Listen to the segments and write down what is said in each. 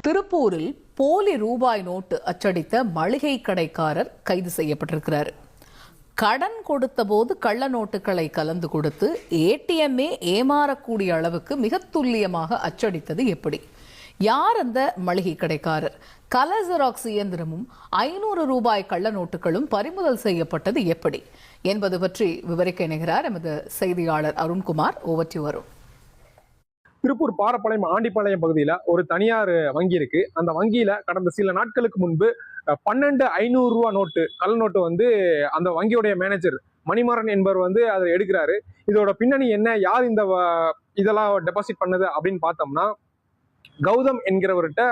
திருப்பூரில் போலி ரூபாய் நோட்டு அச்சடித்த மளிகை கடைக்காரர் கைது செய்யப்பட்டிருக்கிறார். கடன் கொடுத்த போது கள்ள நோட்டுகளை கலந்து கொடுத்து ஏடிஎம்மே ஏமாறக்கூடிய அளவுக்கு மிக துல்லியமாக அச்சடித்தது எப்படி? யார் அந்த மளிகை கடைக்காரர்? கலர் ஜெராக்ஸ் இயந்திரமும் 500 ரூபாய் கள்ள நோட்டுகளும் பறிமுதல் செய்யப்பட்டது எப்படி என்பது பற்றி விவரிக்க இணைகிறார் எமது செய்தியாளர் அருண்குமார். Over to Arun. திருப்பூர் பாரப்பாளையம் ஆண்டிப்பாளையம் பகுதியில் ஒரு தனியார் வங்கி இருக்கு. அந்த வங்கியில கடந்த சில நாட்களுக்கு முன்பு 12 500 ரூபா நோட்டு கள்ள நோட்டு அந்த வங்கியுடைய மேனேஜர் மணிமாறன் என்பவர் அதை எடுக்கிறாரு. இதோட பின்னணி என்ன, யார் இதெல்லாம் டெபாசிட் பண்ணது அப்படின்னு பார்த்தோம்னா, கௌதம் என்கிறவர்கிட்ட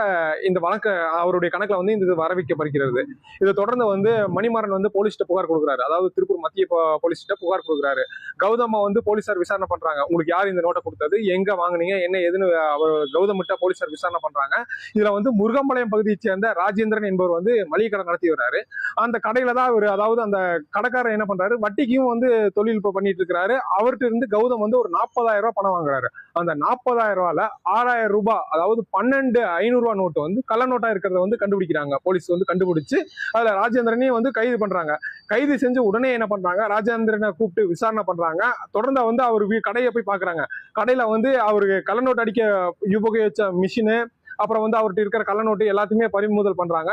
இந்த வழக்கு அவருடைய கணக்குல இந்த வர வைக்கப்படுகிறது. இதை தொடர்ந்து மணிமாறன் போலீஸ்கிட்ட புகார் கொடுக்குறாரு. அதாவது திருப்பூர் மத்திய போலீஸ்கிட்ட புகார் கொடுக்குறாரு. கௌதம் போலீசார் விசாரணை பண்றாங்க. உங்களுக்கு யார் இந்த நோட்டை கொடுத்தது, எங்க வாங்குனீங்க, என்ன எதுன்னு அவர் கௌதம்கிட்ட போலீசார் விசாரணை பண்றாங்க. இதுல முருகம்பாளையம் பகுதியை சேர்ந்த ராஜேந்திரன் என்பவர் மளிகை கடை நடத்தி வர்றாரு. அந்த கடையில தான் அவர், அதாவது அந்த கடைக்காரர் என்ன பண்றாரு, வட்டிக்கும் தொழில் பண்ணிட்டு இருக்கிறாரு. அவர்கிட்ட இருந்து கௌதம் ஒரு 40,000 ரூபாய் பணம் வாங்குறாரு. அந்த 40,000 ரூபாயில 6,000 ரூபாய், அதாவது 12 500 ரூபாய் நோட்டு கள்ள நோட்டா இருக்கிறத கண்டுபிடிக்கிறாங்க. போலீஸ் கண்டுபிடிச்சு அதுல ராஜேந்திரனையும் கைது பண்றாங்க. கைது செஞ்சு உடனே என்ன பண்றாங்க, ராஜேந்திரனை கூப்பிட்டு விசாரணை பண்றாங்க. தொடர்ந்து அவர் கடையை போய் பாக்குறாங்க. கடையில அவருக்கு கள்ள நோட்டு அடிக்க உபயோகிச்ச மிஷினு, அப்புறம் அவர்கிட்ட இருக்கிற கள்ள நோட்டு எல்லாத்தையுமே பறிமுதல் பண்றாங்க.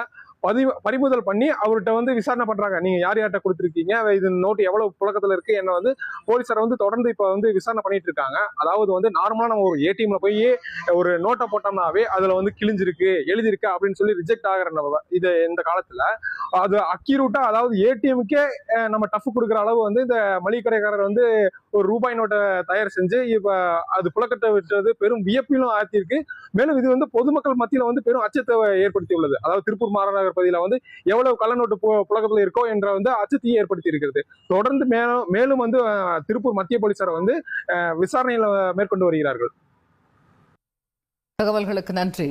பறிமுதல் பண்ணி அவர்கிட்ட விசாரணை பண்றாங்க. நீங்க யார் யார்கிட்ட கொடுத்துருக்கீங்க, இது நோட்டு எவ்வளவு புழக்கத்துல இருக்கு, என்ன போலீசார் தொடர்ந்து இப்ப விசாரணை பண்ணிட்டு இருக்காங்க. அதாவது நார்மலா நம்ம ஒரு ஏடிஎம்ல போய் ஒரு நோட்டை போட்டோம்னாவே அதுல கிழிஞ்சிருக்கு, எழுதிருக்கு அப்படின்னு சொல்லி ரிஜெக்ட் ஆகிற இது இந்த காலத்துல அது அக்யூரேட்டா, அதாவது ஏடிஎம்க்கே நம்ம டஃப் கொடுக்குற அளவு இந்த மளிகை கடைக்காரர் ஒரு ரூபாய் நோட்டை தயார் செஞ்சு இப்ப அது புழக்கத்தை விட்டது பெரும் வியப்பிலும் ஆத்திருக்கு. மேலும் இது பொதுமக்கள் மத்தியில பெரும் அச்சத்தை ஏற்படுத்தி உள்ளது. அதாவது திருப்பூர் மாநகர பகுதியில எவ்வளவு கள்ள நோட்டு புழக்கத்துல இருக்கோ என்ற அச்சத்தையும் ஏற்படுத்தி இருக்கிறது. தொடர்ந்து மேலும் திருப்பூர் மத்திய போலீசார் விசாரணையில மேற்கொண்டு வருகிறார்கள். தகவல்களுக்கு நன்றி.